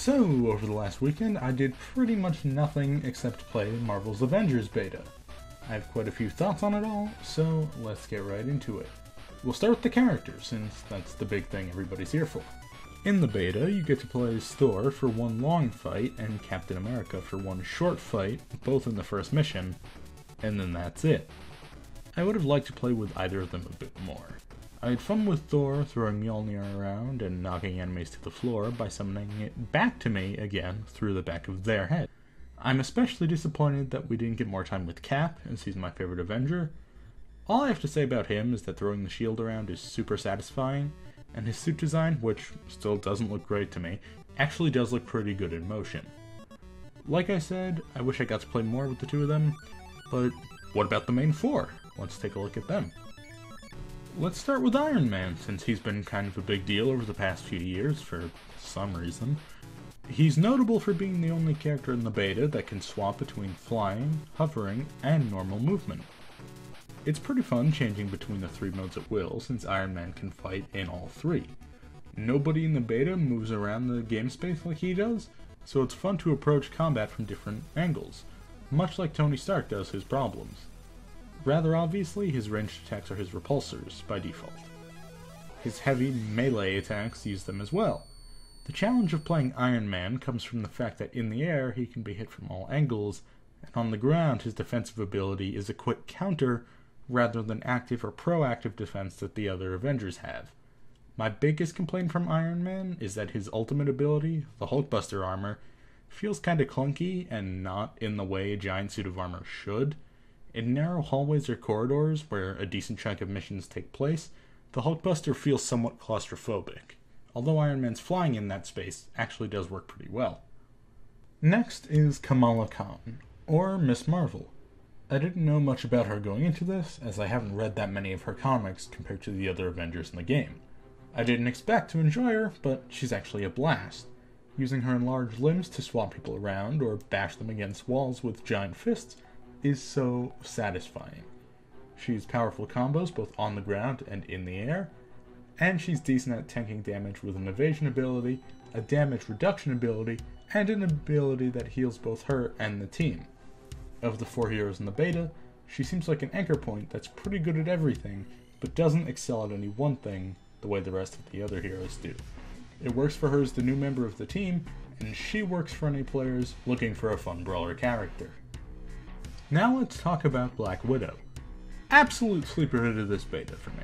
So, over the last weekend, I did pretty much nothing except play Marvel's Avengers beta. I have quite a few thoughts on it all, so let's get right into it. We'll start with the characters, since that's the big thing everybody's here for. In the beta, you get to play as Thor for one long fight, and Captain America for one short fight, both in the first mission, and then that's it. I would have liked to play with either of them a bit more. I had fun with Thor throwing Mjolnir around and knocking enemies to the floor by summoning it back to me again through the back of their head. I'm especially disappointed that we didn't get more time with Cap, as he's my favorite Avenger. All I have to say about him is that throwing the shield around is super satisfying, and his suit design, which still doesn't look great to me, actually does look pretty good in motion. Like I said, I wish I got to play more with the two of them, but what about the main four? Let's take a look at them. Let's start with Iron Man, since he's been kind of a big deal over the past few years for some reason. He's notable for being the only character in the beta that can swap between flying, hovering, and normal movement. It's pretty fun changing between the three modes at will, since Iron Man can fight in all three. Nobody in the beta moves around the game space like he does, so it's fun to approach combat from different angles, much like Tony Stark does his problems. Rather obviously, his ranged attacks are his repulsors, by default. His heavy melee attacks use them as well. The challenge of playing Iron Man comes from the fact that in the air he can be hit from all angles, and on the ground his defensive ability is a quick counter rather than active or proactive defense that the other Avengers have. My biggest complaint from Iron Man is that his ultimate ability, the Hulkbuster armor, feels kinda clunky and not in the way a giant suit of armor should. In narrow hallways or corridors, where a decent chunk of missions take place, the Hulkbuster feels somewhat claustrophobic, although Iron Man's flying in that space actually does work pretty well. Next is Kamala Khan, or Miss Marvel. I didn't know much about her going into this, as I haven't read that many of her comics compared to the other Avengers in the game. I didn't expect to enjoy her, but she's actually a blast. Using her enlarged limbs to swap people around or bash them against walls with giant fists is so satisfying. She's powerful combos both on the ground and in the air, and she's decent at tanking damage with an evasion ability, a damage reduction ability, and an ability that heals both her and the team. Of the four heroes in the beta, she seems like an anchor point that's pretty good at everything, but doesn't excel at any one thing the way the rest of the other heroes do. It works for her as the new member of the team, and she works for any players looking for a fun brawler character. Now let's talk about Black Widow. Absolute sleeper hit of this beta for me.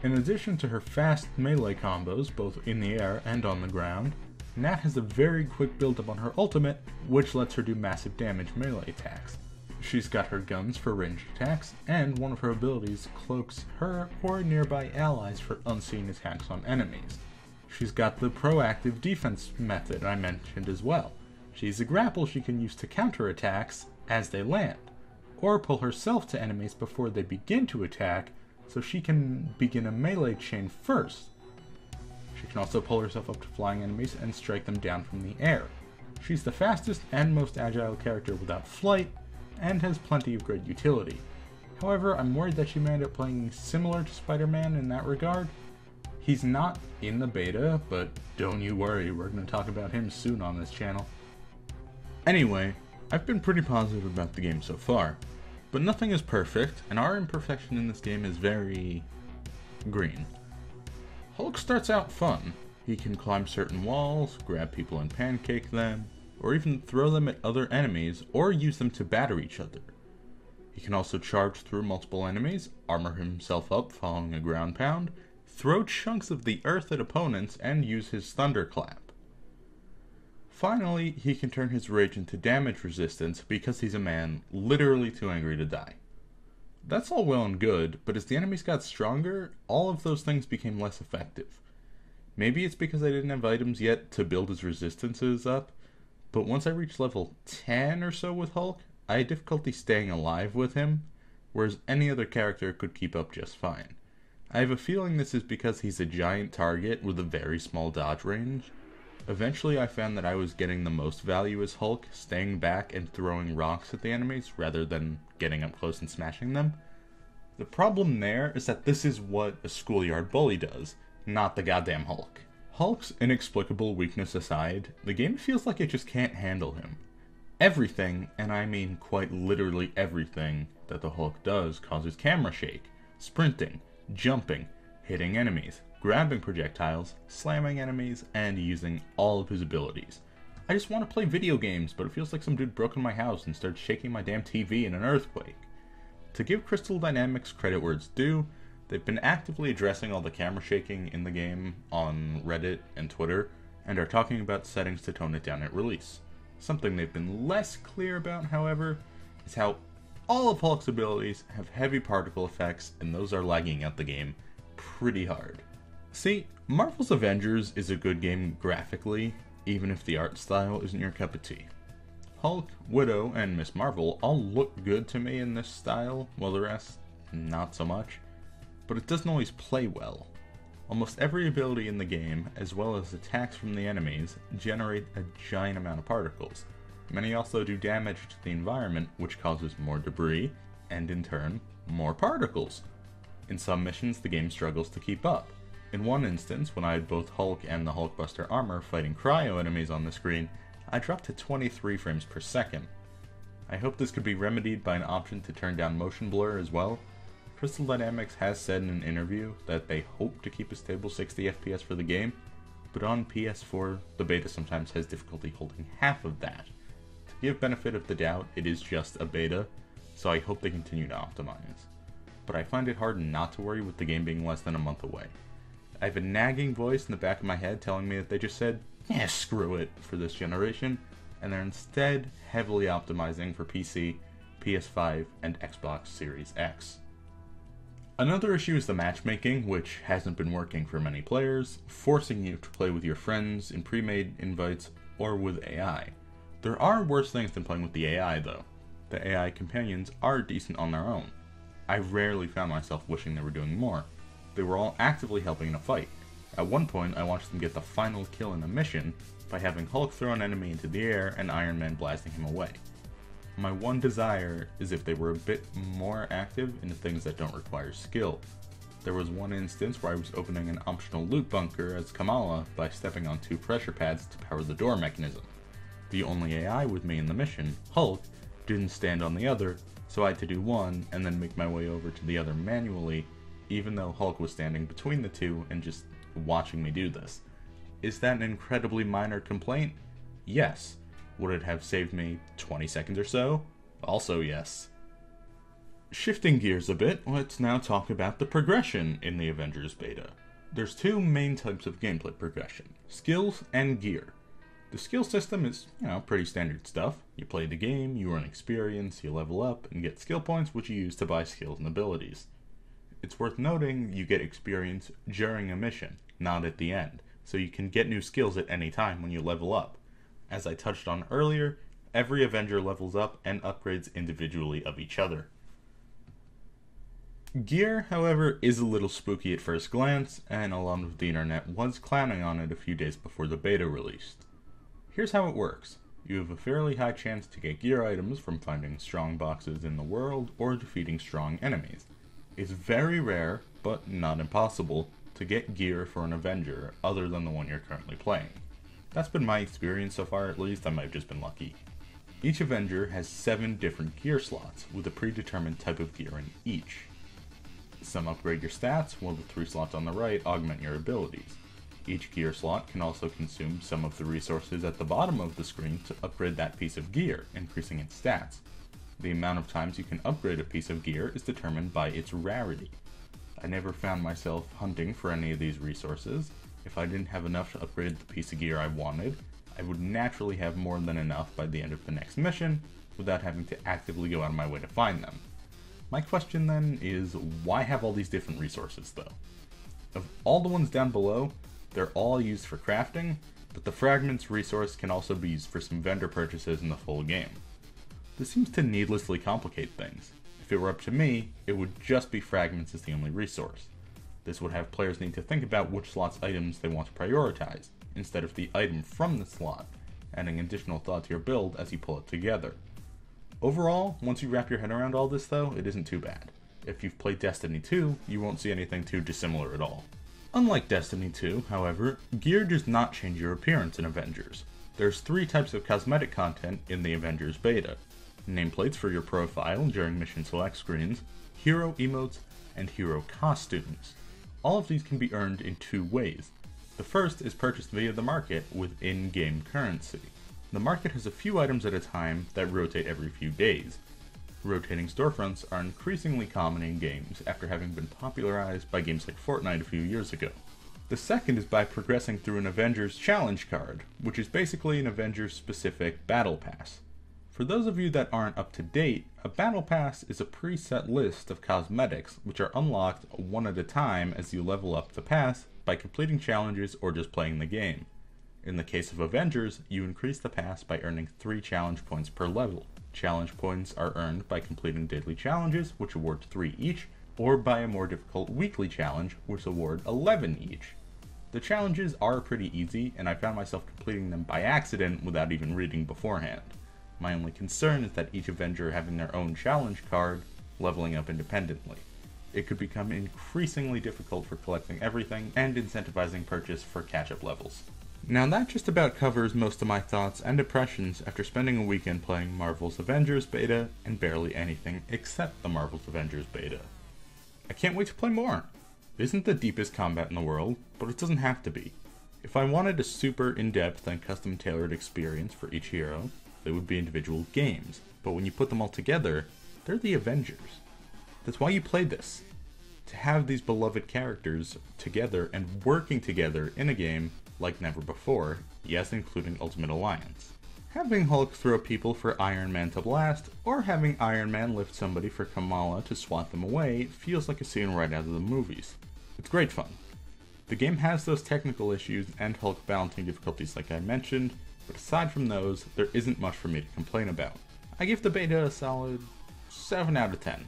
In addition to her fast melee combos, both in the air and on the ground, Nat has a very quick build-up on her ultimate, which lets her do massive damage melee attacks. She's got her guns for ranged attacks, and one of her abilities cloaks her or nearby allies for unseen attacks on enemies. She's got the proactive defense method I mentioned as well. She's a grapple she can use to counter attacks as they land, or pull herself to enemies before they begin to attack, so she can begin a melee chain first. She can also pull herself up to flying enemies and strike them down from the air. She's the fastest and most agile character without flight, and has plenty of great utility. However, I'm worried that she may end up playing similar to Spider-Man in that regard. He's not in the beta, but don't you worry, we're going to talk about him soon on this channel. Anyway, I've been pretty positive about the game so far, but nothing is perfect, and our imperfection in this game is very green. Hulk starts out fun. He can climb certain walls, grab people and pancake them, or even throw them at other enemies, or use them to batter each other. He can also charge through multiple enemies, armor himself up following a ground pound, throw chunks of the earth at opponents, and use his thunderclap. Finally, he can turn his rage into damage resistance because he's a man literally too angry to die. That's all well and good, but as the enemies got stronger, all of those things became less effective. Maybe it's because I didn't have items yet to build his resistances up, but once I reached level 10 or so with Hulk, I had difficulty staying alive with him, whereas any other character could keep up just fine. I have a feeling this is because he's a giant target with a very small dodge range. Eventually I found that I was getting the most value as Hulk, staying back and throwing rocks at the enemies rather than getting up close and smashing them. The problem there is that this is what a schoolyard bully does, not the goddamn Hulk. Hulk's inexplicable weakness aside, the game feels like it just can't handle him. Everything, and I mean quite literally everything, that the Hulk does causes camera shake, sprinting, jumping, hitting enemies, grabbing projectiles, slamming enemies, and using all of his abilities. I just want to play video games, but it feels like some dude broke in my house and started shaking my damn TV in an earthquake. To give Crystal Dynamics credit where it's due, they've been actively addressing all the camera shaking in the game on Reddit and Twitter, and are talking about settings to tone it down at release. Something they've been less clear about, however, is how all of Hulk's abilities have heavy particle effects, and those are lagging out the game pretty hard. See, Marvel's Avengers is a good game graphically, even if the art style isn't your cup of tea. Hulk, Widow, and Miss Marvel all look good to me in this style, while the rest, not so much. But it doesn't always play well. Almost every ability in the game, as well as attacks from the enemies, generate a giant amount of particles. Many also do damage to the environment, which causes more debris, and in turn, more particles. In some missions, the game struggles to keep up. In one instance, when I had both Hulk and the Hulkbuster armor fighting cryo enemies on the screen, I dropped to 23 frames per second. I hope this could be remedied by an option to turn down motion blur as well. Crystal Dynamics has said in an interview that they hope to keep a stable 60 FPS for the game, but on PS4, the beta sometimes has difficulty holding half of that. To give benefit of the doubt, it is just a beta, so I hope they continue to optimize. But I find it hard not to worry with the game being less than a month away. I have a nagging voice in the back of my head telling me that they just said, yeah, screw it, for this generation, and they're instead heavily optimizing for PC, PS5, and Xbox Series X. Another issue is the matchmaking, which hasn't been working for many players, forcing you to play with your friends in pre-made invites or with AI. There are worse things than playing with the AI though. The AI companions are decent on their own. I rarely found myself wishing they were doing more. They were all actively helping in a fight. At one point, I watched them get the final kill in a mission by having Hulk throw an enemy into the air and Iron Man blasting him away. My one desire is if they were a bit more active in the things that don't require skill. There was one instance where I was opening an optional loot bunker as Kamala by stepping on 2 pressure pads to power the door mechanism. The only AI with me in the mission, Hulk, didn't stand on the other, so I had to do one and then make my way over to the other manually, even though Hulk was standing between the two and just watching me do this. Is that an incredibly minor complaint? Yes. Would it have saved me 20 seconds or so? Also yes. Shifting gears a bit, let's now talk about the progression in the Avengers beta. There's 2 main types of gameplay progression, skills and gear. The skill system is, pretty standard stuff. You play the game, you earn experience, you level up, and get skill points which you use to buy skills and abilities. It's worth noting you get experience during a mission, not at the end, so you can get new skills at any time when you level up. As I touched on earlier, every Avenger levels up and upgrades individually of each other. Gear, however, is a little spooky at first glance, and a lot of the internet was clowning on it a few days before the beta released. Here's how it works. You have a fairly high chance to get gear items from finding strong boxes in the world or defeating strong enemies. It's very rare, but not impossible, to get gear for an Avenger other than the one you're currently playing. That's been my experience so far, at least. I might have just been lucky. Each Avenger has 7 different gear slots, with a predetermined type of gear in each. Some upgrade your stats, while the 3 slots on the right augment your abilities. Each gear slot can also consume some of the resources at the bottom of the screen to upgrade that piece of gear, increasing its stats. The amount of times you can upgrade a piece of gear is determined by its rarity. I never found myself hunting for any of these resources. If I didn't have enough to upgrade the piece of gear I wanted, I would naturally have more than enough by the end of the next mission, without having to actively go out of my way to find them. My question then is, why have all these different resources though? Of all the ones down below, they're all used for crafting, but the fragments resource can also be used for some vendor purchases in the full game. This seems to needlessly complicate things. If it were up to me, it would just be fragments as the only resource. This would have players need to think about which slot's items they want to prioritize, instead of the item from the slot, adding additional thought to your build as you pull it together. Overall, once you wrap your head around all this though, it isn't too bad. If you've played Destiny 2, you won't see anything too dissimilar at all. Unlike Destiny 2, however, gear does not change your appearance in Avengers. There's 3 types of cosmetic content in the Avengers beta: nameplates for your profile during mission select screens, hero emotes, and hero costumes. All of these can be earned in 2 ways. The first is purchased via the market with in-game currency. The market has a few items at a time that rotate every few days. Rotating storefronts are increasingly common in games after having been popularized by games like Fortnite a few years ago. The second is by progressing through an Avengers challenge card, which is basically an Avengers-specific battle pass. For those of you that aren't up to date, a battle pass is a preset list of cosmetics which are unlocked one at a time as you level up the pass by completing challenges or just playing the game. In the case of Avengers, you increase the pass by earning 3 challenge points per level. Challenge points are earned by completing daily challenges, which award 3 each, or by a more difficult weekly challenge, which award 11 each. The challenges are pretty easy, and I found myself completing them by accident without even reading beforehand. My only concern is that each Avenger having their own challenge card, leveling up independently. It could become increasingly difficult for collecting everything and incentivizing purchase for catch-up levels. Now that just about covers most of my thoughts and impressions after spending a weekend playing Marvel's Avengers beta and barely anything except the Marvel's Avengers beta. I can't wait to play more! It isn't the deepest combat in the world, but it doesn't have to be. If I wanted a super in-depth and custom-tailored experience for each hero, they would be individual games, but when you put them all together, they're the Avengers. That's why you play this. To have these beloved characters together and working together in a game like never before, yes, including Ultimate Alliance. Having Hulk throw people for Iron Man to blast, or having Iron Man lift somebody for Kamala to swat them away feels like a scene right out of the movies. It's great fun. The game has those technical issues and Hulk balancing difficulties like I mentioned, but aside from those, there isn't much for me to complain about. I give the beta a solid 7 out of 10.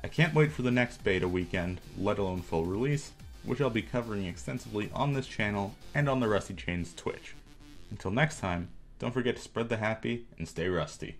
I can't wait for the next beta weekend, let alone full release, which I'll be covering extensively on this channel and on the Rusty Chains Twitch. Until next time, don't forget to spread the happy and stay rusty.